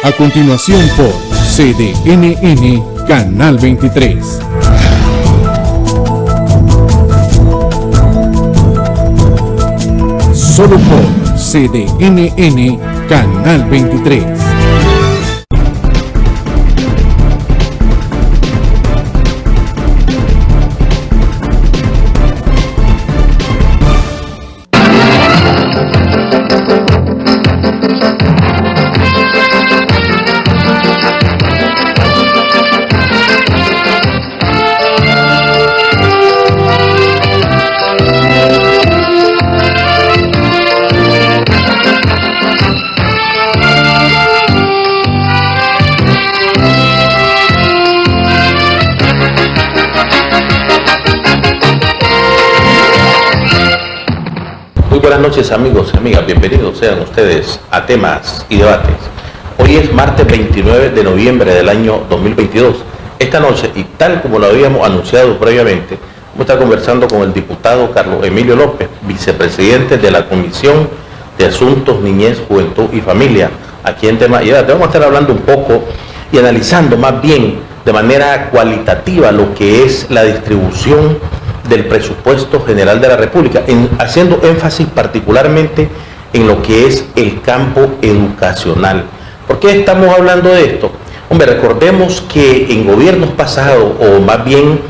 A continuación por CDNN Canal 23. Solo por CDNN Canal 23. Buenas noches amigos y amigas, bienvenidos sean ustedes a Temas y Debates. Hoy es martes 29 de noviembre del año 2022. Esta noche, y tal como lo habíamos anunciado previamente, vamos a estar conversando con el diputado Carlos Emilio López, vicepresidente de la Comisión de Asuntos, Niñez, Juventud y Familia, aquí en Temas y Debates. Vamos a estar hablando un poco y analizando más bien de manera cualitativa lo que es la distribución del presupuesto general de la República, haciendo énfasis particularmente en lo que es el campo educacional. ¿Por qué estamos hablando de esto? Hombre, recordemos que en gobiernos pasados, o más bien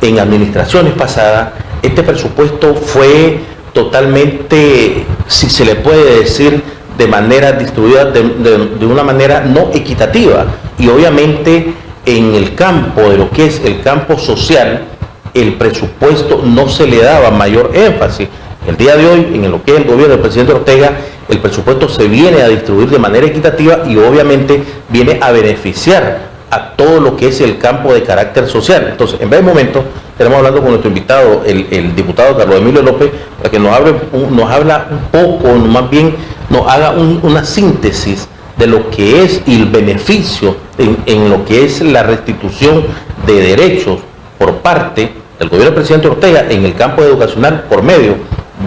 en administraciones pasadas, este presupuesto fue totalmente, si se le puede decir, de manera distribuida, de una manera no equitativa. Y obviamente en el campo, de lo que es el campo social, el presupuesto no se le daba mayor énfasis. El día de hoy, en lo que es el gobierno del presidente Ortega, el presupuesto se viene a distribuir de manera equitativa y obviamente viene a beneficiar a todo lo que es el campo de carácter social. Entonces, en breve momento, estaremos hablando con nuestro invitado, el diputado Carlos Emilio López, para que nos habla un poco, más bien nos haga una síntesis de lo que es el beneficio en lo que es la restitución de derechos por parte del gobierno del presidente Ortega en el campo educacional por medio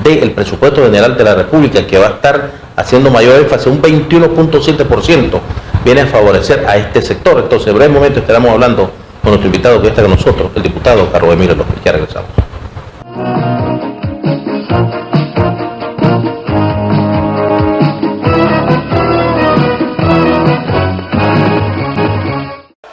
del presupuesto general de la República, que va a estar haciendo mayor énfasis, un 21.7% viene a favorecer a este sector. Entonces, en breve momento estaremos hablando con nuestro invitado que está con nosotros, el diputado Carlos Emilio López. Ya regresamos.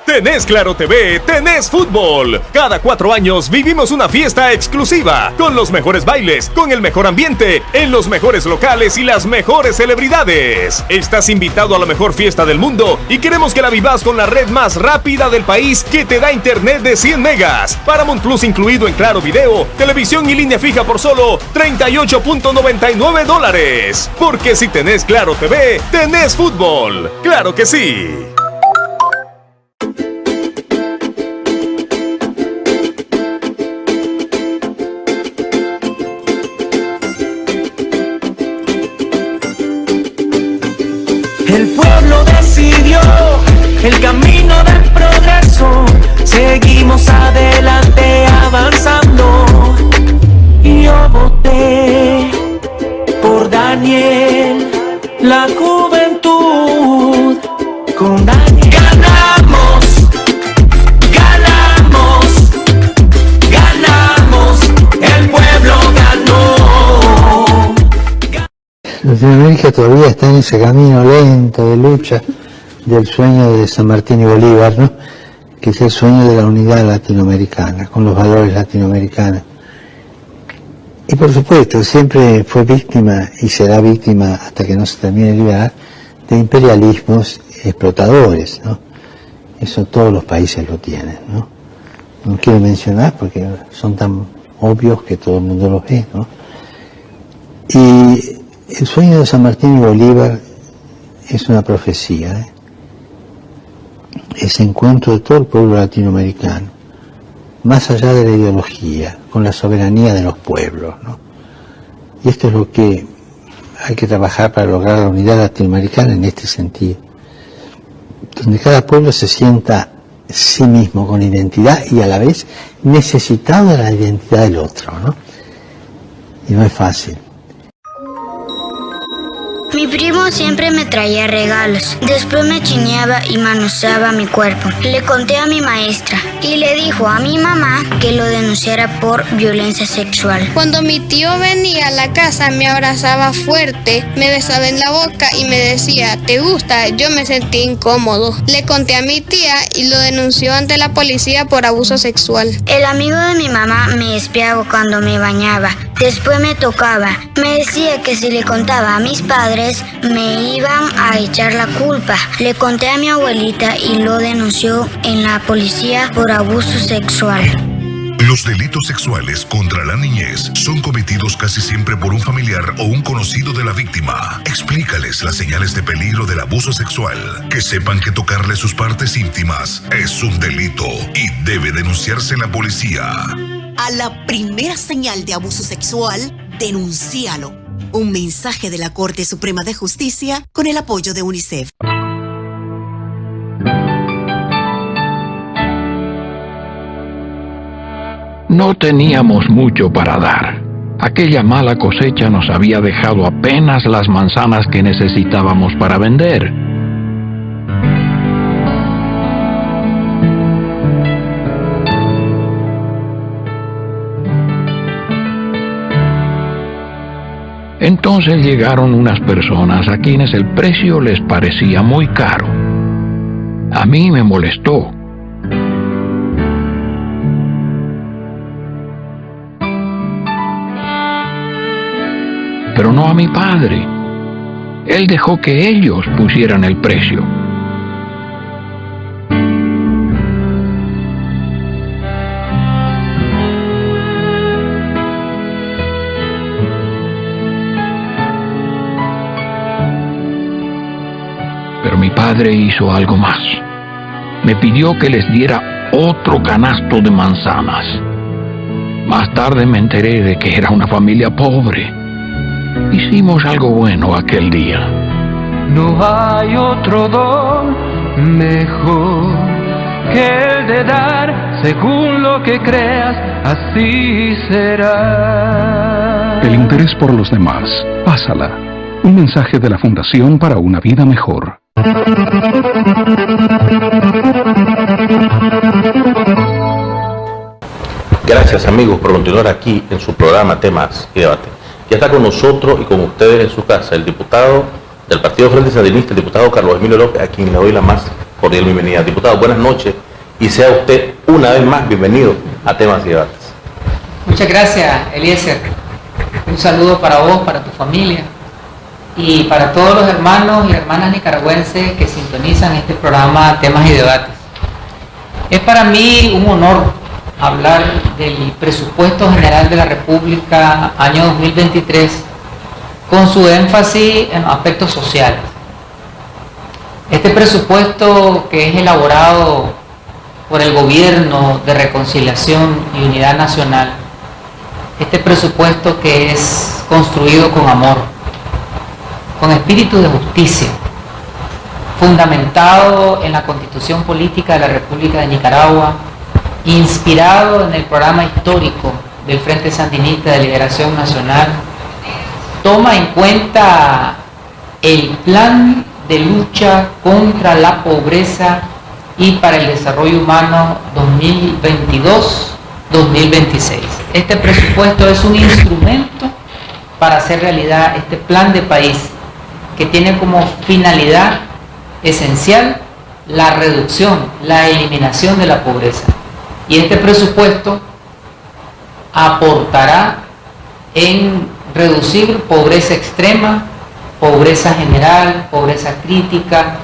Tenés Claro TV, tenés fútbol. Cada 4 años vivimos una fiesta exclusiva, con los mejores bailes, con el mejor ambiente, en los mejores locales y las mejores celebridades. Estás invitado a la mejor fiesta del mundo y queremos que la vivas con la red más rápida del país, que te da internet de 100 megas, Paramount Plus incluido en Claro Video, televisión y línea fija por solo $38.99. Porque si tenés Claro TV, tenés fútbol. ¡Claro que sí! El pueblo decidió el camino del progreso, seguimos adelante avanzando. Y yo voté por Daniel, la juventud, con Daniel. Ganamos, ganamos, ganamos, el pueblo ganó. Latinoamérica todavía está en ese camino lento de lucha del sueño de San Martín y Bolívar, ¿no? Que es el sueño de la unidad latinoamericana, con los valores latinoamericanos. Y por supuesto, siempre fue víctima y será víctima hasta que no se termine de liberar de imperialismos explotadores, ¿no? Eso todos los países lo tienen, ¿no? No quiero mencionar porque son tan obvios que todo el mundo los ve, ¿no? Y el sueño de San Martín y Bolívar es una profecía, ¿eh? Ese encuentro de todo el pueblo latinoamericano, más allá de la ideología, con la soberanía de los pueblos, ¿no? Y esto es lo que hay que trabajar para lograr la unidad latinoamericana en este sentido, donde cada pueblo se sienta sí mismo con identidad y a la vez necesitado de la identidad del otro, ¿no? Y no es fácil. Mi primo siempre me traía regalos. Después me chineaba y manoseaba mi cuerpo. Le conté a mi maestra y le dijo a mi mamá que lo denunciara por violencia sexual. Cuando mi tío venía a la casa me abrazaba fuerte, me besaba en la boca y me decía, ¿te gusta? Yo me sentí incómodo. Le conté a mi tía y lo denunció ante la policía por abuso sexual. El amigo de mi mamá me espiaba cuando me bañaba. Después me tocaba. Me decía que si le contaba a mis padres, me iban a echar la culpa. Le conté a mi abuelita y lo denunció en la policía por abuso sexual. Los delitos sexuales contra la niñez son cometidos casi siempre por un familiar o un conocido de la víctima. Explícales las señales de peligro del abuso sexual. Que sepan que tocarle sus partes íntimas es un delito y debe denunciarse en la policía. A la primera señal de abuso sexual, denúncialo. Un mensaje de la Corte Suprema de Justicia con el apoyo de UNICEF. No teníamos mucho para dar. Aquella mala cosecha nos había dejado apenas las manzanas que necesitábamos para vender. Entonces llegaron unas personas a quienes el precio les parecía muy caro. A mí me molestó. Pero no a mi padre. Él dejó que ellos pusieran el precio. Pero mi padre hizo algo más. Me pidió que les diera otro canasto de manzanas. Más tarde me enteré de que era una familia pobre. Hicimos algo bueno aquel día. No hay otro don mejor que el de dar, según lo que creas, así será. El interés por los demás. Pásala. Un mensaje de la Fundación para una Vida Mejor. Gracias, amigos, por continuar aquí en su programa Temas y Debate. Ya está con nosotros y con ustedes en su casa el diputado del Partido Frente Sandinista, el diputado Carlos Emilio López, a quien le doy la más cordial bienvenida. Diputado, buenas noches y sea usted una vez más bienvenido a Temas y Debates. Muchas gracias, Eliezer. Un saludo para vos, para tu familia y para todos los hermanos y hermanas nicaragüenses que sintonizan este programa Temas y Debates. Es para mí un honor hablar del presupuesto general de la República año 2023 con su énfasis en aspectos sociales. Este presupuesto, que es elaborado por el Gobierno de Reconciliación y Unidad Nacional, este presupuesto que es construido con amor, con espíritu de justicia, fundamentado en la Constitución Política de la República de Nicaragua, inspirado en el programa histórico del Frente Sandinista de Liberación Nacional, toma en cuenta el plan de lucha contra la pobreza y para el desarrollo humano 2022-2026. Este presupuesto es un instrumento para hacer realidad este plan de país que tiene como finalidad esencial la reducción, la eliminación de la pobreza. Y este presupuesto aportará en reducir pobreza extrema, pobreza general, pobreza crítica,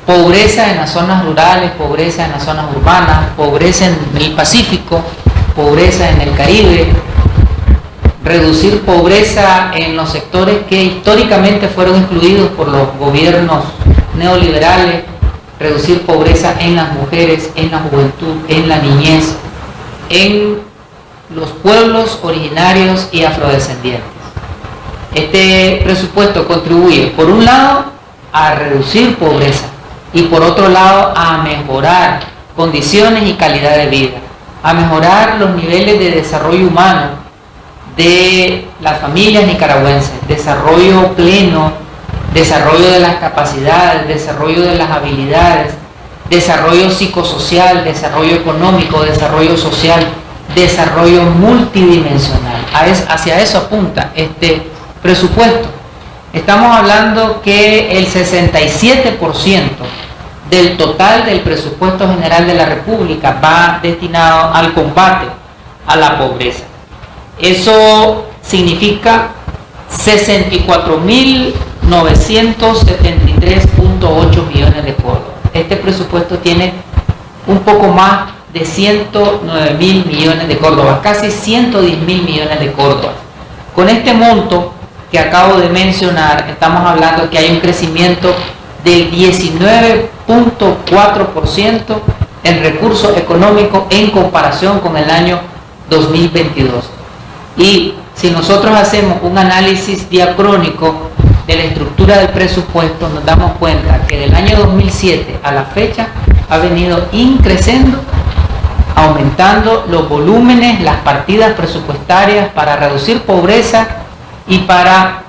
pobreza en las zonas rurales, pobreza en las zonas urbanas, pobreza en el Pacífico, pobreza en el Caribe, reducir pobreza en los sectores que históricamente fueron excluidos por los gobiernos neoliberales, reducir pobreza en las mujeres, en la juventud, en la niñez, en los pueblos originarios y afrodescendientes. Este presupuesto contribuye, por un lado, a reducir pobreza y por otro lado, a mejorar condiciones y calidad de vida, a mejorar los niveles de desarrollo humano de las familias nicaragüenses, desarrollo pleno desarrollo de las capacidades, desarrollo de las habilidades, desarrollo psicosocial, desarrollo económico, desarrollo social, desarrollo multidimensional. Hacia eso apunta este presupuesto. Estamos hablando que el 67% del total del presupuesto general de la República va destinado al combate a la pobreza. Eso significa 64.973.8 millones de córdobas. Este presupuesto tiene un poco más de 109.000 millones de córdobas, casi 110.000 millones de córdobas. Con este monto que acabo de mencionar, estamos hablando que hay un crecimiento del 19.4% en recursos económicos en comparación con el año 2022. Y si nosotros hacemos un análisis diacrónico de la estructura del presupuesto, nos damos cuenta que del año 2007 a la fecha ha venido increciendo, aumentando los volúmenes, las partidas presupuestarias para reducir pobreza y para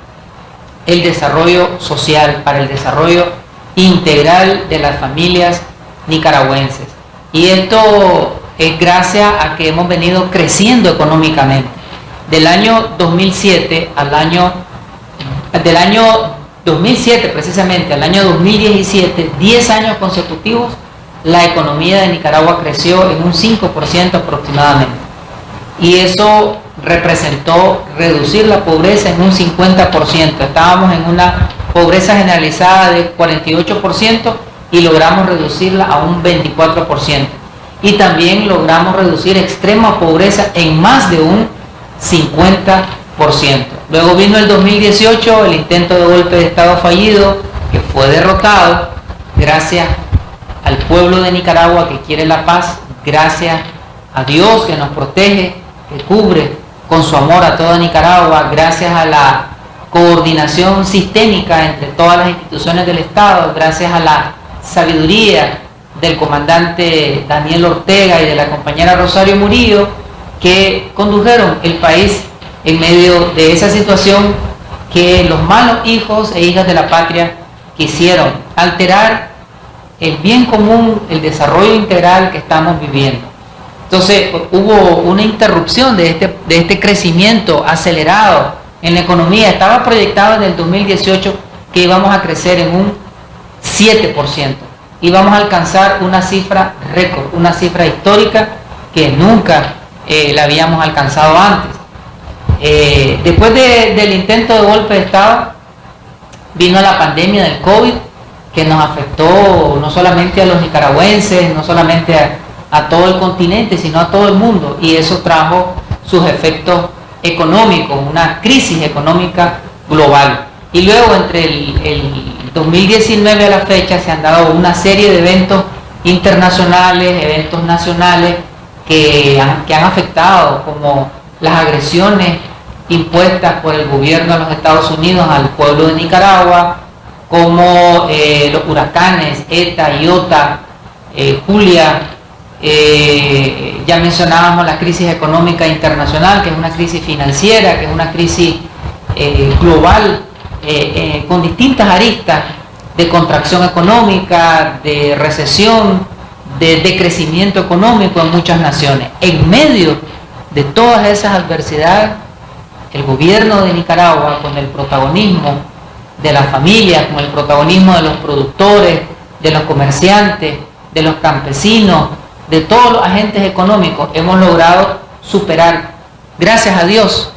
el desarrollo social, para el desarrollo integral de las familias nicaragüenses. Y esto es gracias a que hemos venido creciendo económicamente. Del año 2007 precisamente al año 2017, 10 años consecutivos, la economía de Nicaragua creció en un 5% aproximadamente. Y eso representó reducir la pobreza en un 50%. Estábamos en una pobreza generalizada de 48% y logramos reducirla a un 24%. Y también logramos reducir extrema pobreza en más de un 50%. Luego vino el 2018, el intento de golpe de Estado fallido, que fue derrotado gracias al pueblo de Nicaragua que quiere la paz, gracias a Dios que nos protege, que cubre con su amor a toda Nicaragua, gracias a la coordinación sistémica entre todas las instituciones del Estado, gracias a la sabiduría del comandante Daniel Ortega y de la compañera Rosario Murillo, que condujeron el país en medio de esa situación que los malos hijos e hijas de la patria quisieron alterar el bien común, el desarrollo integral que estamos viviendo. Entonces hubo una interrupción de este crecimiento acelerado en la economía. Estaba proyectado en el 2018 que íbamos a crecer en un 7%. Íbamos a alcanzar una cifra récord, una cifra histórica que nunca la habíamos alcanzado antes. Después del intento de golpe de Estado, vino la pandemia del COVID, que nos afectó no solamente a los nicaragüenses, no solamente a todo el continente, sino a todo el mundo, y eso trajo sus efectos económicos, una crisis económica global. Y luego entre el 2019 a la fecha se han dado una serie de eventos internacionales, eventos nacionales que han afectado, como las agresiones impuestas por el gobierno de los Estados Unidos al pueblo de Nicaragua, como los huracanes ETA, Iota, Julia, ya mencionábamos la crisis económica internacional, que es una crisis financiera, que es una crisis global, con distintas aristas de contracción económica, de recesión, de decrecimiento económico en muchas naciones. En medio de todas esas adversidades, el gobierno de Nicaragua, con el protagonismo de las familias, con el protagonismo de los productores, de los comerciantes, de los campesinos, de todos los agentes económicos, hemos logrado superar, gracias a Dios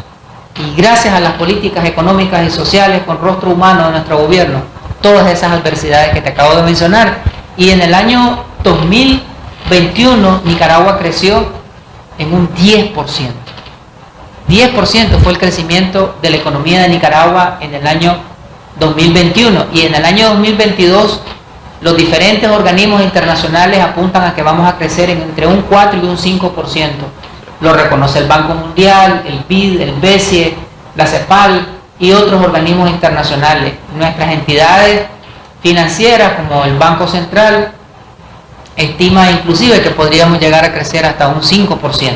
y gracias a las políticas económicas y sociales con rostro humano de nuestro gobierno, todas esas adversidades que te acabo de mencionar. Y en el año 2021 Nicaragua creció en un 10%. 10% fue el crecimiento de la economía de Nicaragua en el año 2021, y en el año 2022 los diferentes organismos internacionales apuntan a que vamos a crecer en entre un 4 y un 5%. Lo reconoce el Banco Mundial, el BID, el BCE, la CEPAL y otros organismos internacionales. Nuestras entidades financieras, como el Banco Central, estima inclusive que podríamos llegar a crecer hasta un 5%.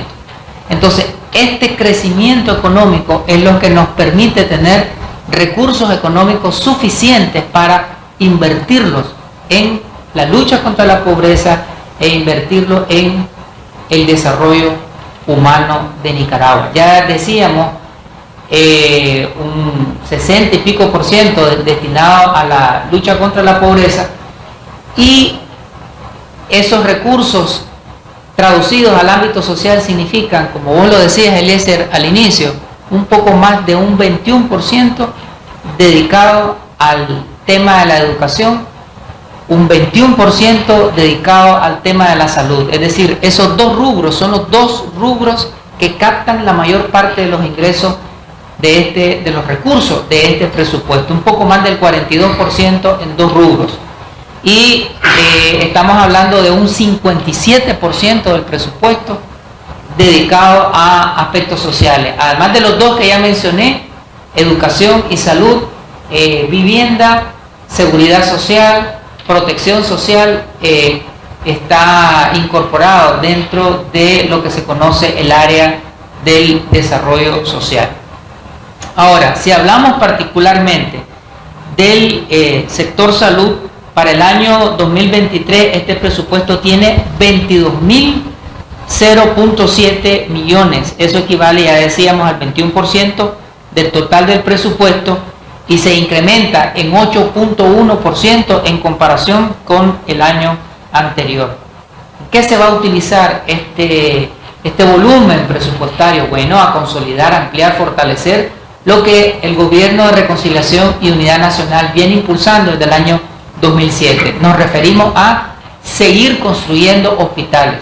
Entonces, este crecimiento económico es lo que nos permite tener recursos económicos suficientes para invertirlos en la lucha contra la pobreza e invertirlo en el desarrollo humano de Nicaragua. Ya decíamos, un 60 y pico % destinado a la lucha contra la pobreza, y esos recursos traducidos al ámbito social significan, como vos lo decías, Eliezer, al inicio, un poco más de un 21% dedicado al tema de la educación, un 21% dedicado al tema de la salud. Es decir, esos dos rubros son los dos rubros que captan la mayor parte de los ingresos de los recursos de este presupuesto, un poco más del 42% en dos rubros. Y estamos hablando de un 57% del presupuesto dedicado a aspectos sociales, además de los dos que ya mencioné: educación y salud, vivienda, seguridad social, protección social, está incorporado dentro de lo que se conoce el área del desarrollo social. Ahora, si hablamos particularmente del sector salud, para el año 2023 este presupuesto tiene 22.007 millones. Eso equivale, ya decíamos, al 21% del total del presupuesto, y se incrementa en 8.1% en comparación con el año anterior. ¿Qué se va a utilizar este volumen presupuestario? Bueno, a consolidar, ampliar, fortalecer lo que el Gobierno de Reconciliación y Unidad Nacional viene impulsando desde el año 2007. Nos referimos a seguir construyendo hospitales,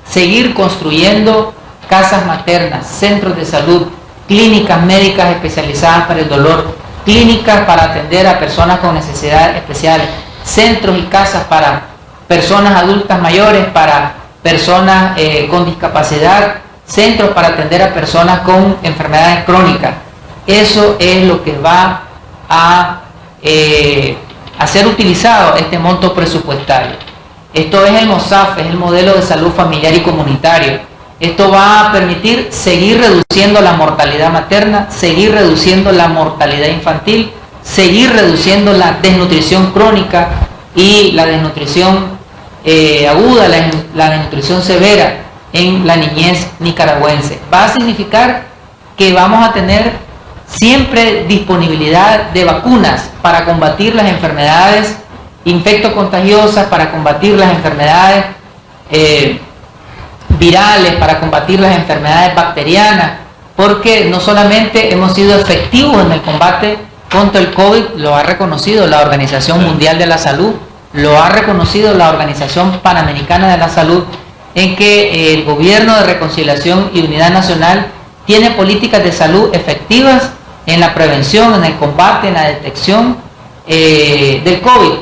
seguir construyendo casas maternas, centros de salud, clínicas médicas especializadas para el dolor, clínicas para atender a personas con necesidades especiales, centros y casas para personas adultas mayores, para personas con discapacidad, centros para atender a personas con enfermedades crónicas. Eso es lo que va a ser utilizado este monto presupuestario. Esto es el MOSAF, es el modelo de salud familiar y comunitario. Esto va a permitir seguir reduciendo la mortalidad materna, seguir reduciendo la mortalidad infantil, seguir reduciendo la desnutrición crónica y la desnutrición aguda, la desnutrición severa en la niñez nicaragüense. Va a significar que vamos a tener siempre disponibilidad de vacunas para combatir las enfermedades infectocontagiosas, para combatir las enfermedades virales, para combatir las enfermedades bacterianas, porque no solamente hemos sido efectivos en el combate contra el COVID, lo ha reconocido la Organización Mundial de la Salud, lo ha reconocido la Organización Panamericana de la Salud, en que el Gobierno de Reconciliación y Unidad Nacional tiene políticas de salud efectivas en la prevención, en el combate, en la detección del COVID.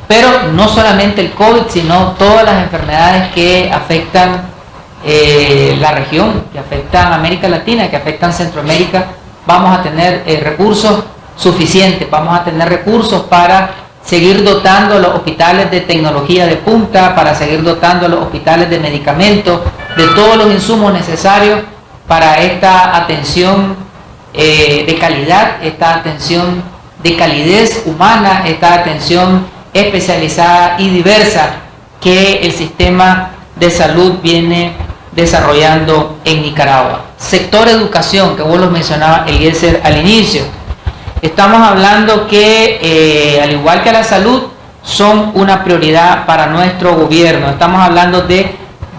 Pero no solamente el COVID, sino todas las enfermedades que afectan la región, que afectan América Latina, que afectan Centroamérica. Vamos a tener recursos suficientes, vamos a tener recursos para seguir dotando a los hospitales de tecnología de punta, para seguir dotando a los hospitales de medicamentos, de todos los insumos necesarios para esta atención de calidad, esta atención de calidez humana, esta atención especializada y diversa que el sistema de salud viene desarrollando en Nicaragua. Sector educación, que vos lo mencionabas, Eliezer, al inicio. Estamos hablando que, al igual que la salud, son una prioridad para nuestro gobierno. Estamos hablando de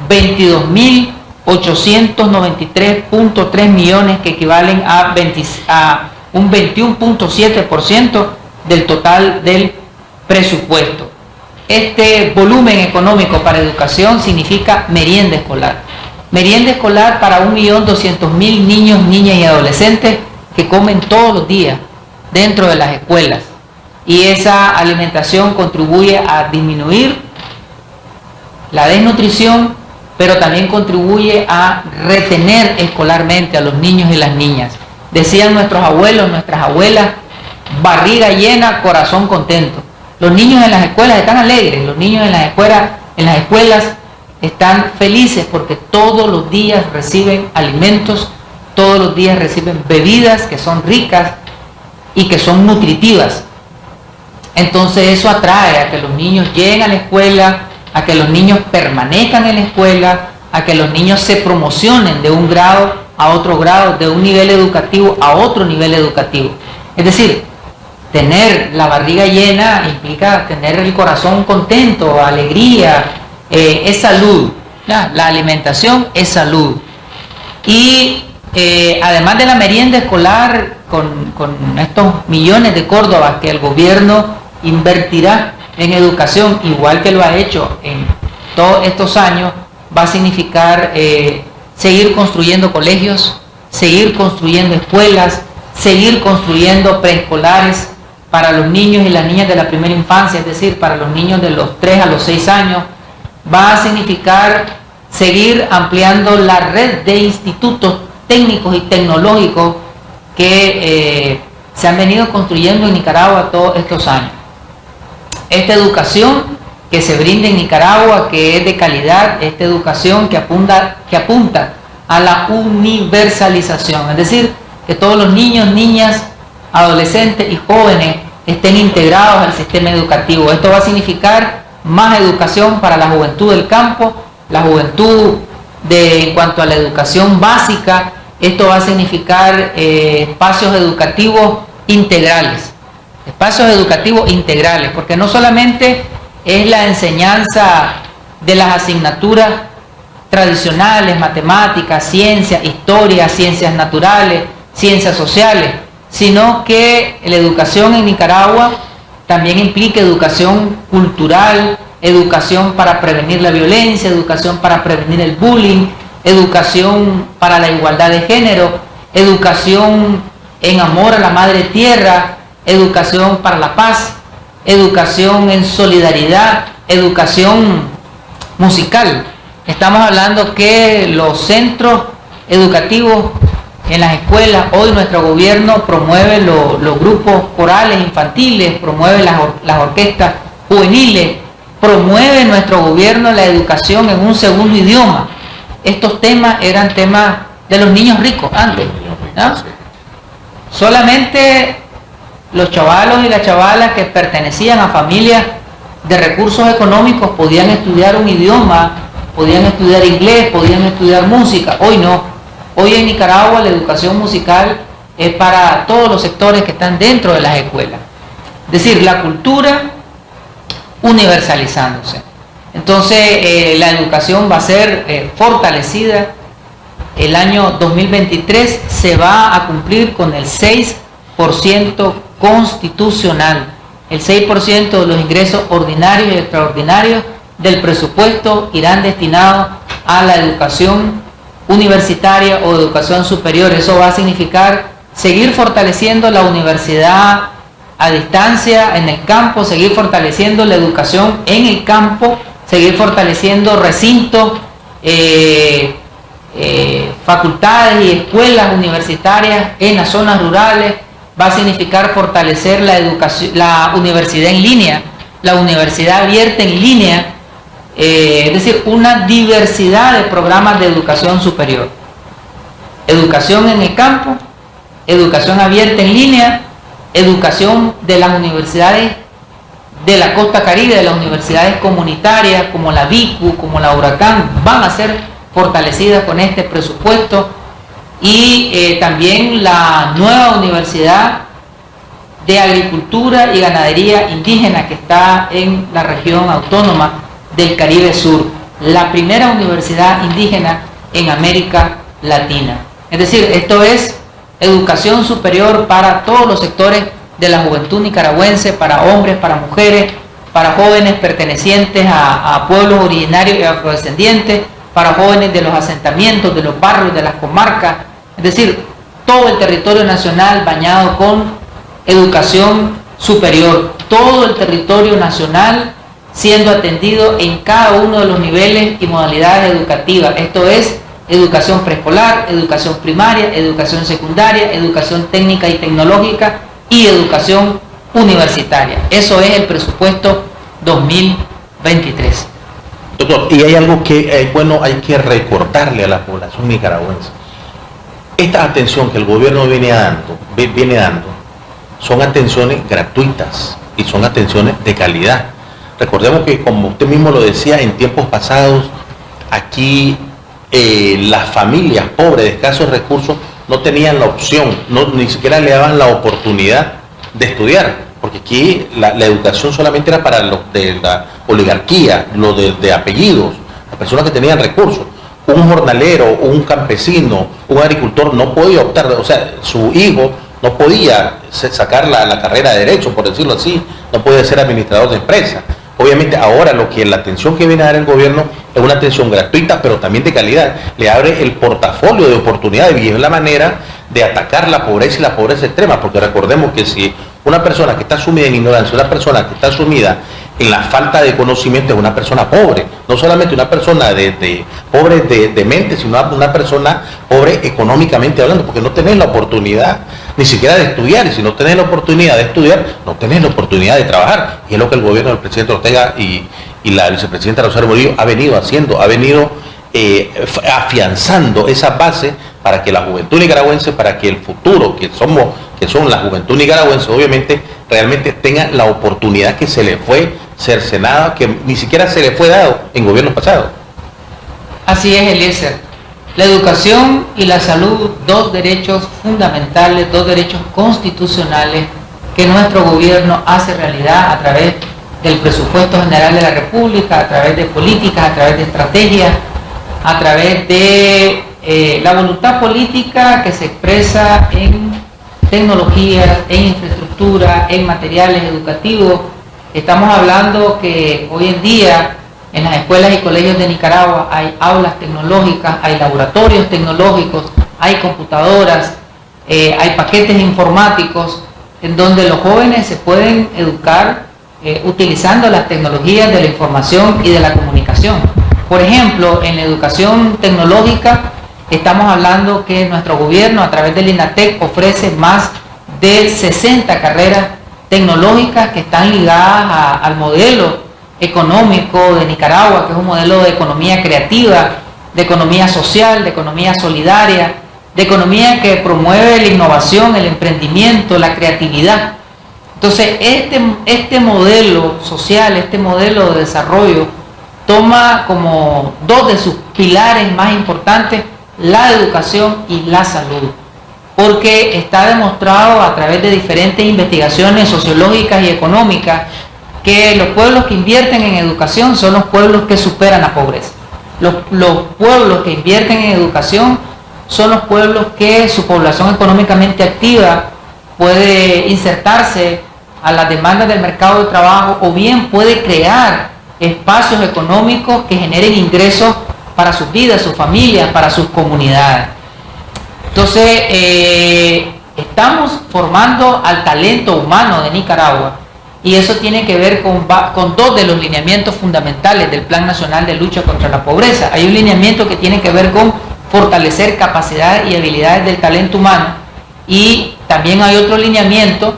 22.893.3 millones, que equivalen a un 21.7% del total del presupuesto. Este volumen económico para educación significa merienda escolar. Merienda escolar para 1.200.000 niños, niñas y adolescentes que comen todos los días dentro de las escuelas. Y esa alimentación contribuye a disminuir la desnutrición, pero también contribuye a retener escolarmente a los niños y las niñas. Decían nuestros abuelos, nuestras abuelas, barriga llena, corazón contento. Los niños en las escuelas están alegres, los niños en las escuelas están felices porque todos los días reciben alimentos, todos los días reciben bebidas que son ricas y que son nutritivas. Entonces eso atrae a que los niños lleguen a la escuela, a que los niños permanezcan en la escuela, a que los niños se promocionen de un grado a otro grado, de un nivel educativo a otro nivel educativo. Es decir, tener la barriga llena implica tener el corazón contento, alegría, es salud. La alimentación es salud. Y además de la merienda escolar, con estos millones de córdobas que el gobierno invertirá en educación, igual que lo ha hecho en todos estos años, va a significar seguir construyendo colegios, seguir construyendo escuelas, seguir construyendo preescolares para los niños y las niñas de la primera infancia, es decir, para los niños de los 3 a los 6 años. Va a significar seguir ampliando la red de institutos técnicos y tecnológicos que se han venido construyendo en Nicaragua todos estos años. Esta educación que se brinda en Nicaragua, que es de calidad, esta educación que apunta a la universalización, es decir, que todos los niños, niñas, adolescentes y jóvenes estén integrados al sistema educativo. Esto va a significar más educación para la juventud del campo, la juventud en cuanto a la educación básica. Esto va a significar espacios educativos integrales, porque no solamente es la enseñanza de las asignaturas tradicionales, matemáticas, ciencias, historia, ciencias naturales, ciencias sociales, sino que la educación en Nicaragua también implica educación cultural, educación para prevenir la violencia, educación para prevenir el bullying, educación para la igualdad de género, educación en amor a la madre tierra, educación para la paz, educación en solidaridad, educación musical. Estamos hablando que los centros educativos en las escuelas, hoy nuestro gobierno promueve los grupos corales infantiles, promueve las orquestas juveniles, promueve nuestro gobierno la educación en un segundo idioma. Estos temas eran temas de los niños ricos antes, ¿no? Solamente los chavalos y las chavalas que pertenecían a familias de recursos económicos podían estudiar un idioma, podían estudiar inglés, podían estudiar música. Hoy no. Hoy en Nicaragua la educación musical es para todos los sectores que están dentro de las escuelas. Es decir, la cultura universalizándose. Entonces la educación va a ser fortalecida. El año 2023 se va a cumplir con el 6% constitucional. El 6% de los ingresos ordinarios y extraordinarios del presupuesto irán destinados a la educación universitaria o educación superior. Eso va a significar seguir fortaleciendo la universidad a distancia en el campo, seguir fortaleciendo la educación en el campo, seguir fortaleciendo recintos, facultades y escuelas universitarias en las zonas rurales. Va a significar fortalecer la educación, la universidad en línea, la universidad abierta en línea, es decir, una diversidad de programas de educación superior. Educación en el campo, educación abierta en línea, educación de las universidades de la costa caribe, de las universidades comunitarias como la VICU, como la Huracán, van a ser fortalecidas con este presupuesto. Y también la nueva Universidad de Agricultura y Ganadería Indígena que está en la región autónoma del Caribe Sur, la primera universidad indígena en América Latina. Es decir, esto es educación superior para todos los sectores de la juventud nicaragüense, para hombres, para mujeres, para jóvenes pertenecientes a pueblos originarios y afrodescendientes, para jóvenes de los asentamientos, de los barrios, de las comarcas. Es decir, todo el territorio nacional bañado con educación superior, todo el territorio nacional siendo atendido en cada uno de los niveles y modalidades educativas. Esto es educación preescolar, educación primaria, educación secundaria, educación técnica y tecnológica y educación universitaria. Eso es el presupuesto 2023. Doctor, y hay algo que hay que recordarle a la población nicaragüense. Esta atención que el gobierno viene dando son atenciones gratuitas y son atenciones de calidad. Recordemos que, como usted mismo lo decía, en tiempos pasados, aquí las familias pobres de escasos recursos no tenían la opción, ni siquiera le daban la oportunidad de estudiar, porque aquí la educación solamente era para los de la oligarquía, los de apellidos, las personas que tenían recursos. Un jornalero, un campesino, un agricultor no podía optar, o sea, su hijo no podía sacar la carrera de Derecho, por decirlo así, no podía ser administrador de empresa. Obviamente ahora la atención que viene a dar el gobierno es una atención gratuita, pero también de calidad. Le abre el portafolio de oportunidades y es la manera de atacar la pobreza y la pobreza extrema, porque recordemos que si una persona que está sumida en ignorancia, una persona que está sumida en la falta de conocimiento es una persona pobre, no solamente una persona pobre de mente, sino una persona pobre económicamente hablando, porque no tenés la oportunidad ni siquiera de estudiar, y si no tenés la oportunidad de estudiar, no tenés la oportunidad de trabajar, y es lo que el gobierno del presidente Ortega y la vicepresidenta Rosario Murillo ha venido haciendo, ha venido afianzando esa base para que la juventud nicaragüense, para que el futuro, que son la juventud nicaragüense, obviamente realmente tenga la oportunidad que se le fue cercenada, que ni siquiera se le fue dado en gobiernos pasados. Así es, Eliezer. La educación y la salud, dos derechos fundamentales, dos derechos constitucionales que nuestro gobierno hace realidad a través del presupuesto general de la República, a través de políticas, a través de estrategias, a través de la voluntad política que se expresa en tecnologías, en infraestructura, en materiales educativos. Estamos hablando que hoy en día en las escuelas y colegios de Nicaragua hay aulas tecnológicas, hay laboratorios tecnológicos, hay computadoras, hay paquetes informáticos en donde los jóvenes se pueden educar utilizando las tecnologías de la información y de la comunicación. Por ejemplo, en la educación tecnológica estamos hablando que nuestro gobierno a través del INATEC ofrece más de 60 carreras tecnológicas que están ligadas al modelo económico de Nicaragua, que es un modelo de economía creativa, de economía social, de economía solidaria, de economía que promueve la innovación, el emprendimiento, la creatividad. Entonces, este modelo social, este modelo de desarrollo, toma como dos de sus pilares más importantes la educación y la salud, porque está demostrado a través de diferentes investigaciones sociológicas y económicas que los pueblos que invierten en educación son los pueblos que superan la pobreza. Los pueblos que invierten en educación son los pueblos que su población económicamente activa puede insertarse a las demandas del mercado de trabajo o bien puede crear espacios económicos que generen ingresos para sus vidas, sus familias, para sus comunidades. Entonces, estamos formando al talento humano de Nicaragua y eso tiene que ver con dos de los lineamientos fundamentales del Plan Nacional de Lucha contra la Pobreza. Hay un lineamiento que tiene que ver con fortalecer capacidades y habilidades del talento humano y también hay otro lineamiento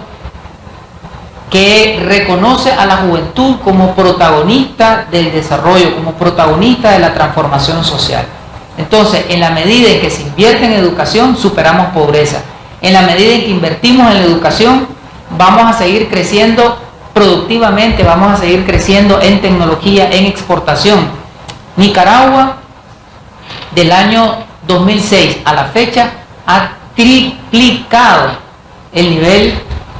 que reconoce a la juventud como protagonista del desarrollo, como protagonista de la transformación social. Entonces, en la medida en que se invierte en educación, superamos pobreza. En la medida en que invertimos en la educación, vamos a seguir creciendo productivamente, vamos a seguir creciendo en tecnología, en exportación. Nicaragua, del año 2006 a la fecha, ha triplicado el nivel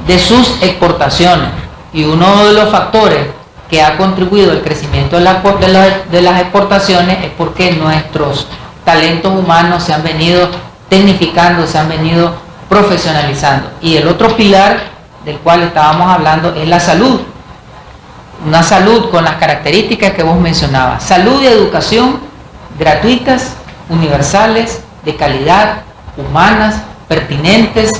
de sus exportaciones y uno de los factores que ha contribuido al crecimiento de las exportaciones es porque nuestros talentos humanos se han venido tecnificando, se han venido profesionalizando. Y el otro pilar del cual estábamos hablando es la salud, una salud con las características que vos mencionabas, salud y educación gratuitas, universales, de calidad, humanas, pertinentes,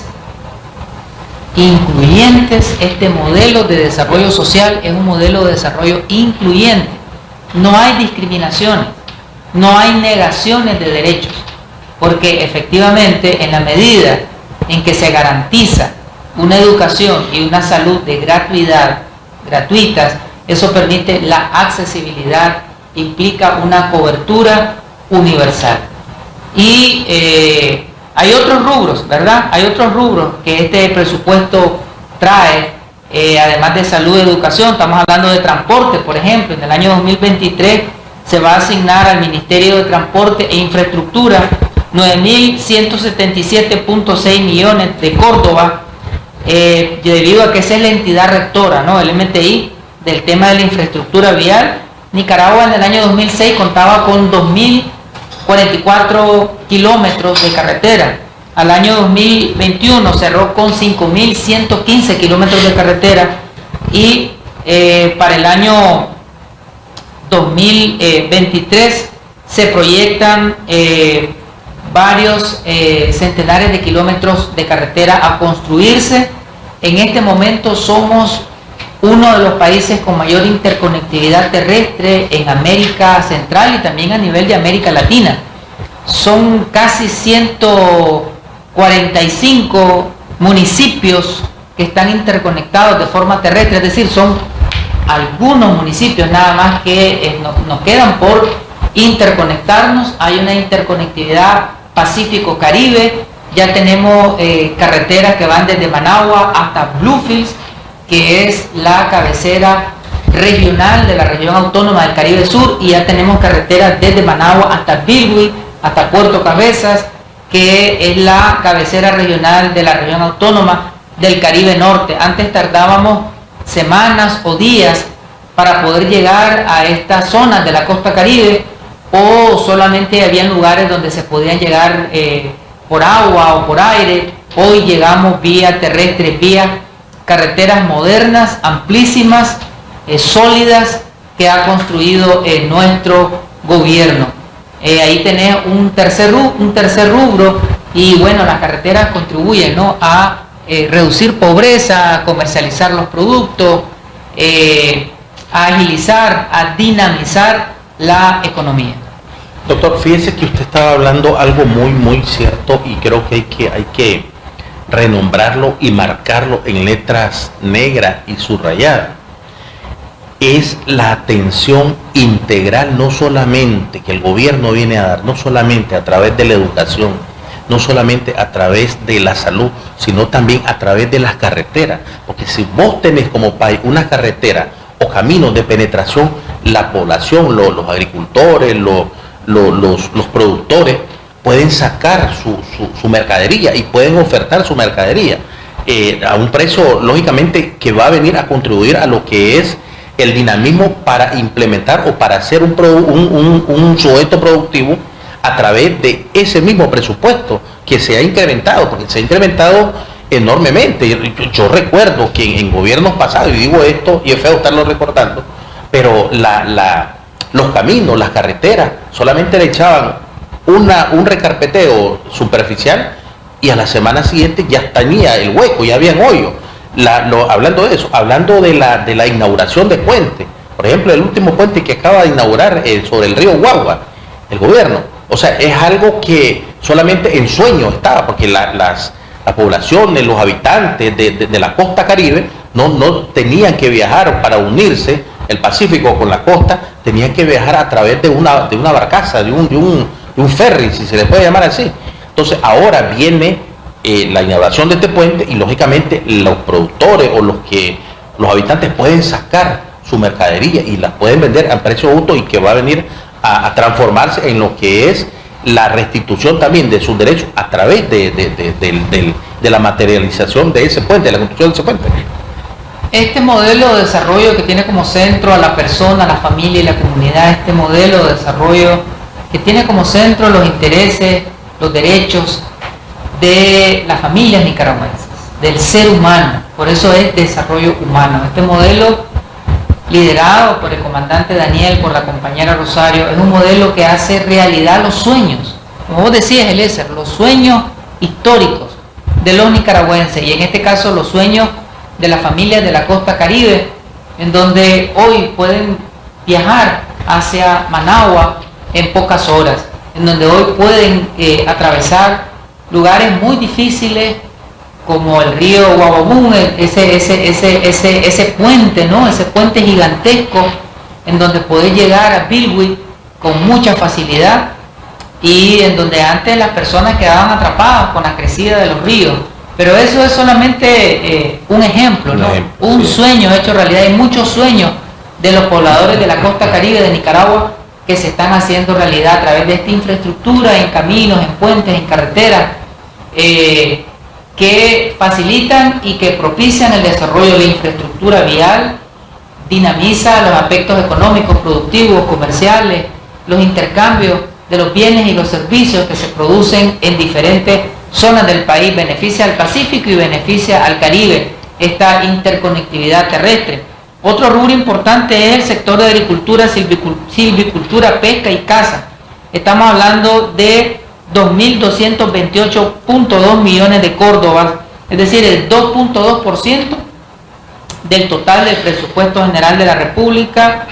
incluyentes. Este modelo de desarrollo social es un modelo de desarrollo incluyente. No hay discriminaciones, no hay negaciones de derechos, porque efectivamente en la medida en que se garantiza una educación y una salud de gratuitas, eso permite la accesibilidad, implica una cobertura universal. Y hay otros rubros, ¿verdad? Hay otros rubros que este presupuesto trae, además de salud y educación. Estamos hablando de transporte, por ejemplo. En el año 2023 se va a asignar al Ministerio de Transporte e Infraestructura 9.177.6 millones de Córdoba, debido a que esa es la entidad rectora, ¿no?, el MTI, del tema de la infraestructura vial. Nicaragua en el año 2006 contaba con 2.044 kilómetros de carretera. Al año 2021 cerró con 5.115 kilómetros de carretera, y para el año 2023 se proyectan varios centenares de kilómetros de carretera a construirse. En este momento somos uno de los países con mayor interconectividad terrestre en América Central y también a nivel de América Latina. Son casi 145 municipios que están interconectados de forma terrestre, es decir, son algunos municipios nada más que nos quedan por interconectarnos. Hay una interconectividad Pacífico-Caribe, ya tenemos carreteras que van desde Managua hasta Bluefields, que es la cabecera regional de la región autónoma del Caribe Sur, y ya tenemos carreteras desde Managua hasta Bilwi, hasta Puerto Cabezas, que es la cabecera regional de la región autónoma del Caribe Norte. Antes tardábamos semanas o días para poder llegar a estas zonas de la costa Caribe, o solamente habían lugares donde se podían llegar por agua o por aire. Hoy llegamos vía terrestre, vía carreteras modernas, amplísimas, sólidas, que ha construido nuestro gobierno. Ahí tenés un tercer rubro, y bueno, las carreteras contribuyen, ¿no?, a reducir pobreza, a comercializar los productos, a agilizar, a dinamizar la economía. Doctor, fíjese que usted estaba hablando algo muy cierto, y creo que hay que renombrarlo y marcarlo en letras negras y subrayadas. Es la atención integral, no solamente que el gobierno viene a dar, no solamente a través de la educación, no solamente a través de la salud, sino también a través de las carreteras. Porque si vos tenés como país una carretera o caminos de penetración, la población, los agricultores, los productores pueden sacar su mercadería y pueden ofertar su mercadería a un precio, lógicamente, que va a venir a contribuir a lo que es el dinamismo para implementar o para hacer un sujeto productivo a través de ese mismo presupuesto que se ha incrementado, porque se ha incrementado enormemente. Yo recuerdo que en gobiernos pasados, y digo esto y es feo estarlo recordando, pero los caminos, las carreteras, solamente le echaban un recarpeteo superficial y a la semana siguiente ya tenía el hueco, ya habían hoyos. Hablando de eso, hablando de la inauguración de puentes, por ejemplo, el último puente que acaba de inaugurar sobre el río Guagua, el gobierno, o sea, es algo que solamente en sueño estaba, porque la población, los habitantes de la costa Caribe no tenían que viajar para unirse el Pacífico con la costa, tenían que viajar a través de una barcaza, de un ferry, si se le puede llamar así. Entonces ahora viene la inauguración de este puente, y lógicamente los productores o los habitantes pueden sacar su mercadería y las pueden vender a precio justo, y que va a venir a transformarse en lo que es la restitución también de sus derechos a través de la materialización de ese puente, de la construcción de ese puente. Este modelo de desarrollo que tiene como centro a la persona, a la familia y la comunidad, este modelo de desarrollo que tiene como centro los intereses, los derechos de las familias nicaragüenses, del ser humano, por eso es desarrollo humano. Este modelo, liderado por el comandante Daniel, por la compañera Rosario, es un modelo que hace realidad los sueños, como vos decías, Eliezer, los sueños históricos de los nicaragüenses, y en este caso los sueños de las familias de la costa Caribe, en donde hoy pueden viajar hacia Managua en pocas horas, en donde hoy pueden atravesar lugares muy difíciles como el río Guaguamún, ese puente, ¿no?, ese puente gigantesco, en donde podés llegar a Bilwi con mucha facilidad, y en donde antes las personas quedaban atrapadas con la crecida de los ríos. Pero eso es solamente un ejemplo, ¿no? Un sueño hecho realidad. Hay muchos sueños de los pobladores de la costa caribe de Nicaragua que se están haciendo realidad a través de esta infraestructura, en caminos, en puentes, en carreteras, que facilitan y que propician el desarrollo de la infraestructura vial, dinamiza los aspectos económicos, productivos, comerciales, los intercambios de los bienes y los servicios que se producen en diferentes zonas del país, beneficia al Pacífico y beneficia al Caribe, esta interconectividad terrestre. Otro rubro importante es el sector de agricultura, silvicultura, pesca y caza. Estamos hablando de 2.228.2 millones de córdobas, es decir, el 2.2% del total del presupuesto general de la República.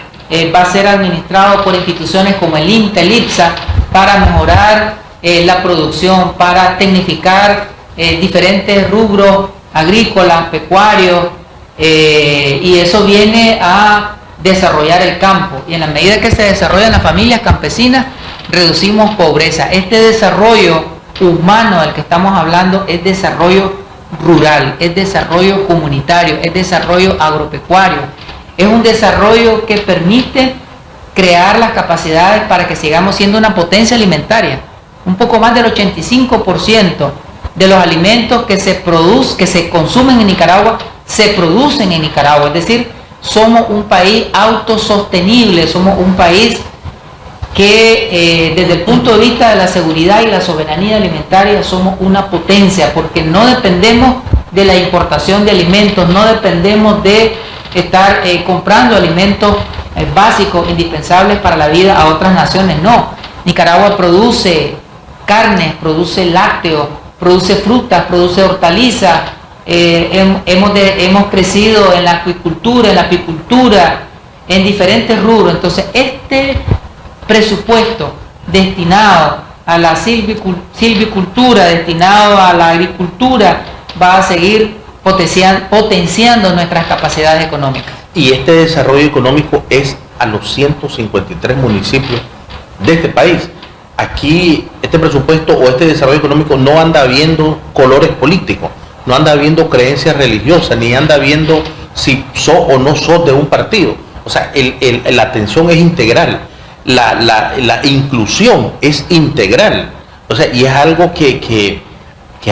Va a ser administrado por instituciones como el INTA, el IPSA, para mejorar la producción, para tecnificar diferentes rubros agrícolas, pecuarios, y eso viene a desarrollar el campo. Y en la medida que se desarrollan las familias campesinas, reducimos pobreza. Este desarrollo humano del que estamos hablando es desarrollo rural, es desarrollo comunitario, es desarrollo agropecuario, es un desarrollo que permite crear las capacidades para que sigamos siendo una potencia alimentaria. Un poco más del 85% de los alimentos que se consumen en Nicaragua se producen en Nicaragua, es decir, somos un país autosostenible, somos un país que desde el punto de vista de la seguridad y la soberanía alimentaria somos una potencia, porque no dependemos de la importación de alimentos, no dependemos de estar comprando alimentos básicos, indispensables para la vida a otras naciones, no. Nicaragua produce carnes, produce lácteos, produce frutas, produce hortalizas, hemos crecido en la acuicultura, en la apicultura, en diferentes rubros. Entonces, este presupuesto destinado a la silvicultura, destinado a la agricultura, va a seguir potenciando nuestras capacidades económicas. Y este desarrollo económico es a los 153 municipios de este país. Aquí este presupuesto o este desarrollo económico no anda viendo colores políticos, no anda viendo creencias religiosas, ni anda viendo si sos o no sos de un partido. O sea, la atención es integral, la inclusión es integral. O sea, y es algo que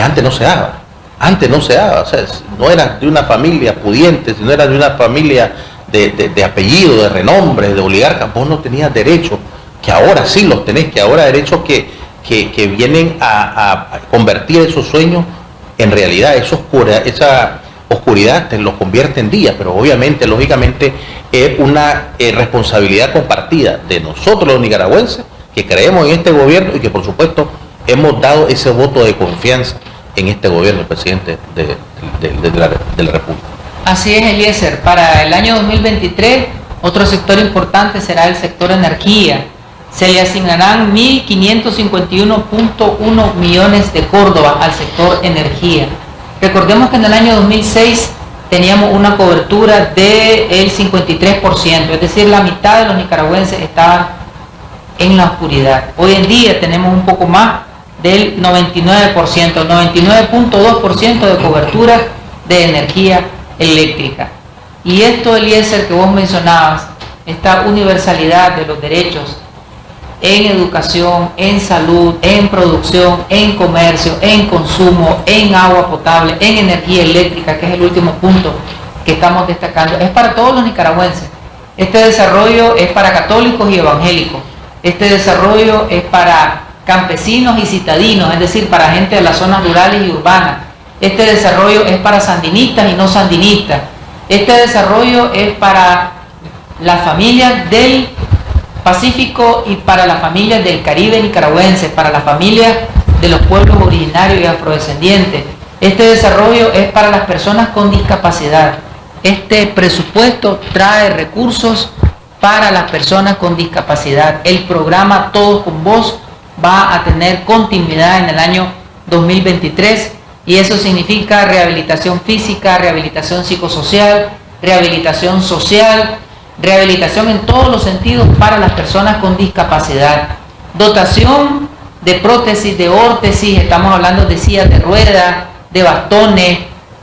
antes no se daba. Antes no se daba, o sea, no eras de una familia pudiente, si no eras de una familia de apellido, de renombre, de oligarca, vos no tenías derechos, que ahora sí los tenés, que ahora derechos que vienen a convertir esos sueños en realidad. Esa oscuridad te los convierte en día, pero obviamente, lógicamente, es una responsabilidad compartida de nosotros los nicaragüenses, que creemos en este gobierno y que por supuesto hemos dado ese voto de confianza en este gobierno, el presidente de la República. Así es, Eliezer. Para el año 2023, otro sector importante será el sector energía. Se le asignarán 1.551.1 millones de córdobas al sector energía. Recordemos que en el año 2006 teníamos una cobertura del 53%, es decir, la mitad de los nicaragüenses estaban en la oscuridad. Hoy en día tenemos un poco más del 99%, 99.2% de cobertura de energía eléctrica. Y esto, Eliezer, que vos mencionabas, esta universalidad de los derechos en educación, en salud, en producción, en comercio, en consumo, en agua potable, en energía eléctrica, que es el último punto que estamos destacando, es para todos los nicaragüenses. Este desarrollo es para católicos y evangélicos. Este desarrollo es para campesinos y citadinos, es decir, para gente de las zonas rurales y urbanas. Este desarrollo es para sandinistas y no sandinistas. Este desarrollo es para las familias del Pacífico y para las familias del Caribe nicaragüense, para las familias de los pueblos originarios y afrodescendientes. Este desarrollo es para las personas con discapacidad. Este presupuesto trae recursos para las personas con discapacidad. El programa Todos con Vos va a tener continuidad en el año 2023 y eso significa rehabilitación física, rehabilitación psicosocial, rehabilitación social, rehabilitación en todos los sentidos para las personas con discapacidad. Dotación de prótesis, de órtesis, estamos hablando de sillas de ruedas, de bastones,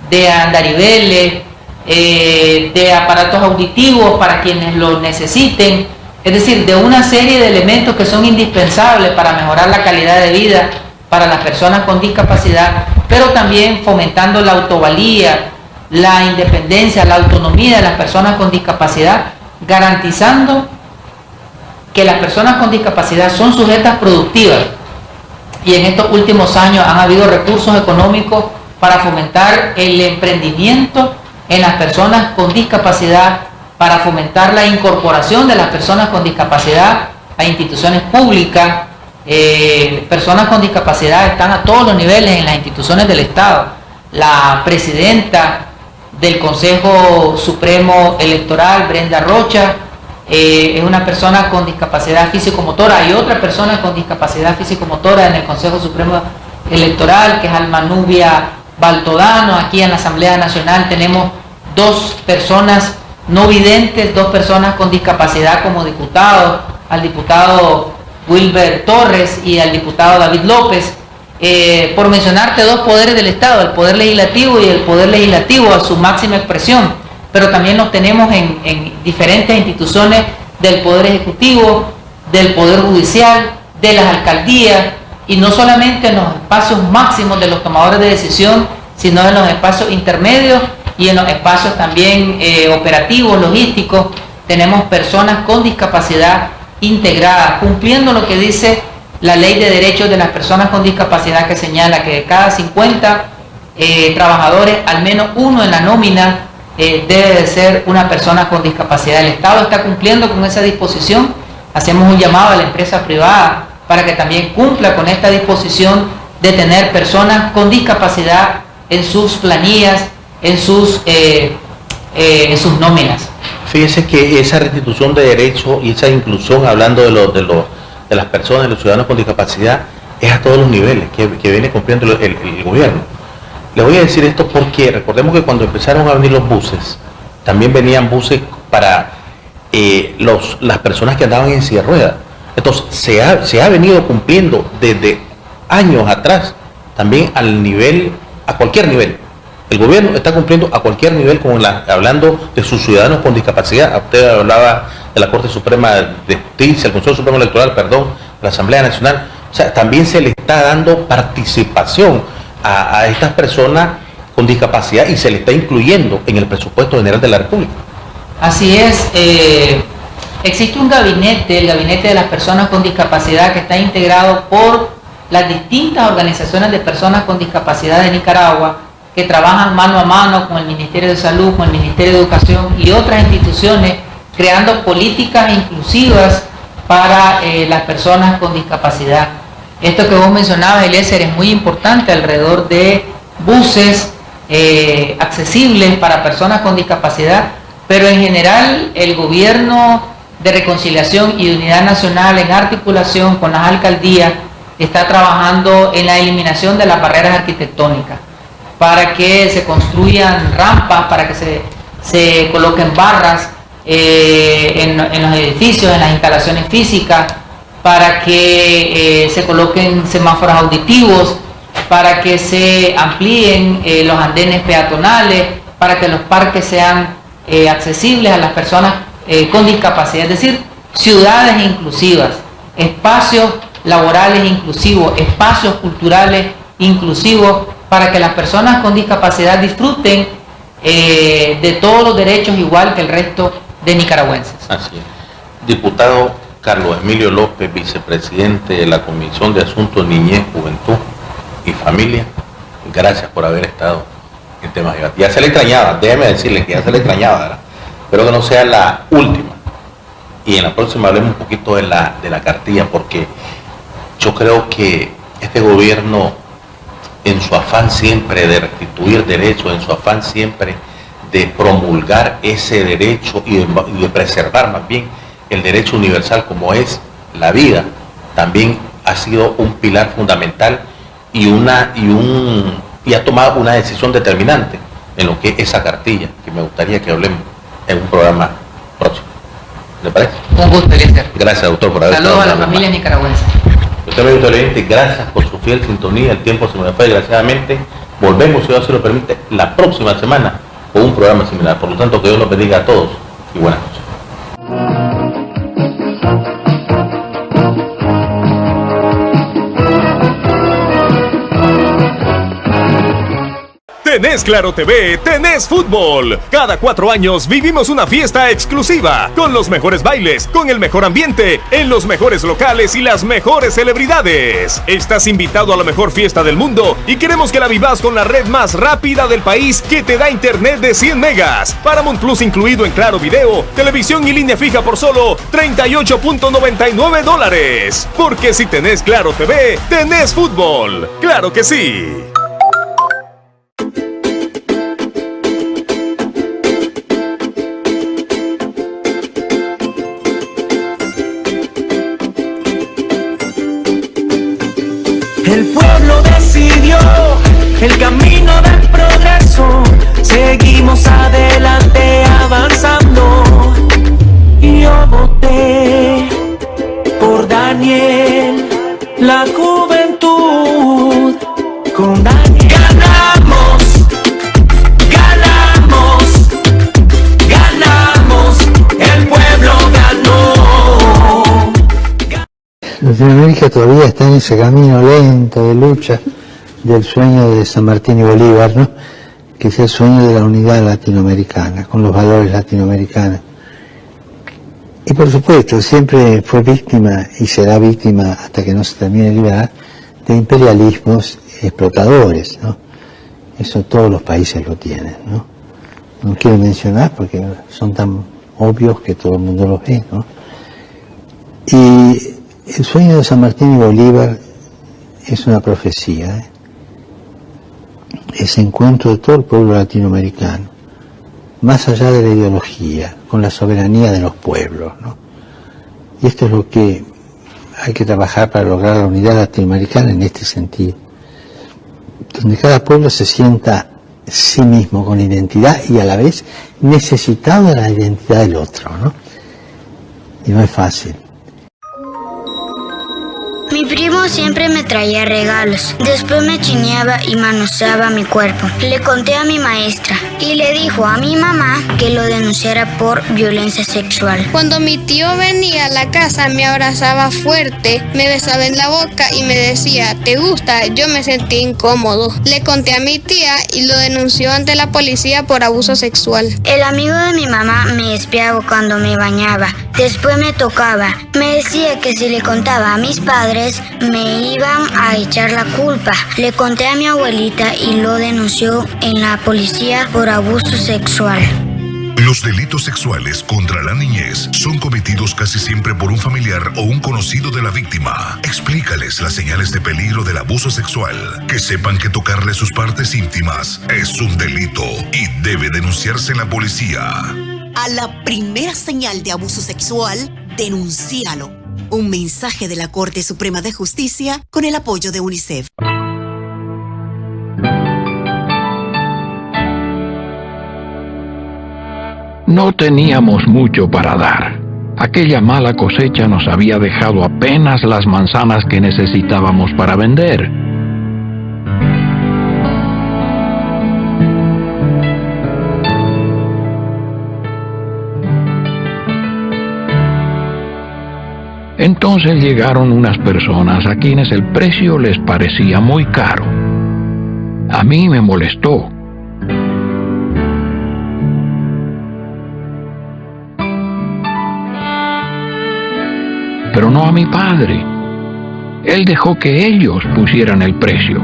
de andariveles, de aparatos auditivos para quienes lo necesiten, es decir, de una serie de elementos que son indispensables para mejorar la calidad de vida para las personas con discapacidad, pero también fomentando la autovalía, la independencia, la autonomía de las personas con discapacidad, garantizando que las personas con discapacidad son sujetas productivas, y en estos últimos años han habido recursos económicos para fomentar el emprendimiento en las personas con discapacidad, para fomentar la incorporación de las personas con discapacidad a instituciones públicas. Personas con discapacidad están a todos los niveles en las instituciones del Estado. La presidenta del Consejo Supremo Electoral, Brenda Rocha, es una persona con discapacidad físico-motora. Hay otra persona con discapacidad físico-motora en el Consejo Supremo Electoral, que es Alma Nubia Baltodano. Aquí en la Asamblea Nacional tenemos 2 personas no videntes, 2 personas con discapacidad como diputados, al diputado Wilber Torres y al diputado David López, por mencionarte 2 poderes del Estado, el Poder Legislativo y el Poder Legislativo a su máxima expresión, pero también los tenemos en diferentes instituciones del Poder Ejecutivo, del Poder Judicial, de las alcaldías, y no solamente en los espacios máximos de los tomadores de decisión, sino en los espacios intermedios y en los espacios también operativos, logísticos. Tenemos personas con discapacidad integrada, cumpliendo lo que dice la Ley de Derechos de las Personas con Discapacidad, que señala que de cada 50 trabajadores, al menos uno en la nómina debe de ser una persona con discapacidad. El Estado está cumpliendo con esa disposición. Hacemos un llamado a la empresa privada para que también cumpla con esta disposición de tener personas con discapacidad en sus planillas, en sus nóminas. Fíjese que esa restitución de derechos y esa inclusión, hablando de las personas, de los ciudadanos con discapacidad, es a todos los niveles que viene cumpliendo el gobierno. Le voy a decir esto porque recordemos que cuando empezaron a venir los buses, también venían buses para las personas que andaban en silla de ruedas. Entonces se ha venido cumpliendo desde años atrás, también a cualquier nivel. El gobierno está cumpliendo a cualquier nivel, hablando de sus ciudadanos con discapacidad. Usted hablaba de la Corte Suprema de Justicia, el Consejo Supremo Electoral, la Asamblea Nacional. O sea, también se le está dando participación a estas personas con discapacidad y se le está incluyendo en el presupuesto general de la República. Así es. Existe un gabinete, el Gabinete de las Personas con Discapacidad, que está integrado por las distintas organizaciones de personas con discapacidad de Nicaragua, que trabajan mano a mano con el Ministerio de Salud, con el Ministerio de Educación y otras instituciones, creando políticas inclusivas para las personas con discapacidad. Esto que vos mencionabas, Eliezer, es muy importante, alrededor de buses accesibles para personas con discapacidad, pero en general el Gobierno de Reconciliación y Unidad Nacional, en articulación con las alcaldías, está trabajando en la eliminación de las barreras arquitectónicas, para que se construyan rampas, para que se coloquen barras en los edificios, en las instalaciones físicas, para que se coloquen semáforos auditivos, para que se amplíen los andenes peatonales, para que los parques sean accesibles a las personas con discapacidad, es decir, ciudades inclusivas, espacios laborales inclusivos, espacios culturales inclusivos, para que las personas con discapacidad disfruten de todos los derechos igual que el resto de nicaragüenses. Así es. Diputado Carlos Emilio López, vicepresidente de la Comisión de Asuntos Niñez, Juventud y Familia, gracias por haber estado en temas de debate. Ya se le extrañaba, déjeme decirle que ya se le extrañaba, ¿verdad? Espero que no sea la última. Y en la próxima hablemos un poquito de la cartilla, porque yo creo que este gobierno, en su afán siempre de restituir derechos, en su afán siempre de promulgar ese derecho y de preservar más bien el derecho universal como es la vida, también ha sido un pilar fundamental y ha tomado una decisión determinante en lo que es esa cartilla, que me gustaría que hablemos en un programa próximo. ¿Le parece? Un gusto, Eliezer. Gracias, doctor, por haber estado. Saludos a las familias nicaragüenses. Usted me gusta, gracias por su fiel sintonía. El tiempo se me fue, desgraciadamente. Volvemos, si Dios así lo permite, la próxima semana con un programa similar. Por lo tanto, que Dios los bendiga a todos y buenas noches. Tenés Claro TV, tenés fútbol. Cada 4 años vivimos una fiesta exclusiva, con los mejores bailes, con el mejor ambiente, en los mejores locales y las mejores celebridades. Estás invitado a la mejor fiesta del mundo y queremos que la vivas con la red más rápida del país que te da internet de 100 megas, Paramount Plus incluido en Claro Video, televisión y línea fija por solo $38.99. Porque si tenés Claro TV, tenés fútbol. ¡Claro que sí! El pueblo decidió el camino del progreso. Seguimos adelante avanzando. Y yo voté por Daniel, la juventud. Con Daniel ganamos, ganamos, ganamos. El pueblo ganó. Latinoamérica todavía está en ese camino lento de lucha del sueño de San Martín y Bolívar, ¿no? Que es el sueño de la unidad latinoamericana, con los valores latinoamericanos. Y por supuesto, siempre fue víctima y será víctima hasta que no se termine de liberar de imperialismos explotadores, ¿no? Eso todos los países lo tienen, ¿no? No quiero mencionar porque son tan obvios que todo el mundo los ve, ¿no? Y el sueño de San Martín y Bolívar es una profecía, ¿eh? Ese encuentro de todo el pueblo latinoamericano, más allá de la ideología, con la soberanía de los pueblos, ¿no? Y esto es lo que hay que trabajar para lograr la unidad latinoamericana en este sentido, donde cada pueblo se sienta sí mismo con identidad y a la vez necesitado de la identidad del otro, ¿no? Y no es fácil. Mi primo siempre me traía regalos. Después me chineaba y manoseaba mi cuerpo. Le conté a mi maestra y le dijo a mi mamá que lo denunciara por violencia sexual. Cuando mi tío venía a la casa me abrazaba fuerte, me besaba en la boca y me decía, ¿te gusta? Yo me sentí incómodo. Le conté a mi tía y lo denunció ante la policía por abuso sexual. El amigo de mi mamá me espiaba cuando me bañaba. Después me tocaba. Me decía que si le contaba a mis padres me iban a echar la culpa. Le conté a mi abuelita y lo denunció en la policía por abuso sexual. Los delitos sexuales contra la niñez son cometidos casi siempre por un familiar o un conocido de la víctima. Explícales las señales de peligro del abuso sexual. Que sepan que tocarle sus partes íntimas es un delito y debe denunciarse en la policía. A la primera señal de abuso sexual, denúncialo. Un mensaje de la Corte Suprema de Justicia con el apoyo de UNICEF. No teníamos mucho para dar. Aquella mala cosecha nos había dejado apenas las manzanas que necesitábamos para vender. Entonces llegaron unas personas a quienes el precio les parecía muy caro. A mí me molestó. Pero no a mi padre. Él dejó que ellos pusieran el precio.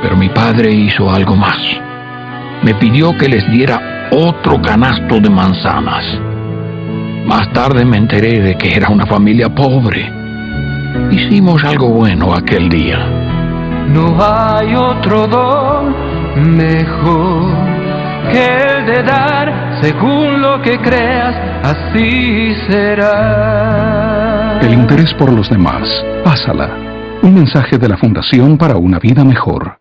Pero mi padre hizo algo más. Me pidió que les diera otro canasto de manzanas. Más tarde me enteré de que era una familia pobre. Hicimos algo bueno aquel día. No hay otro don mejor que el de dar, según lo que creas, así será. El interés por los demás, pásala. Un mensaje de la Fundación para una Vida Mejor.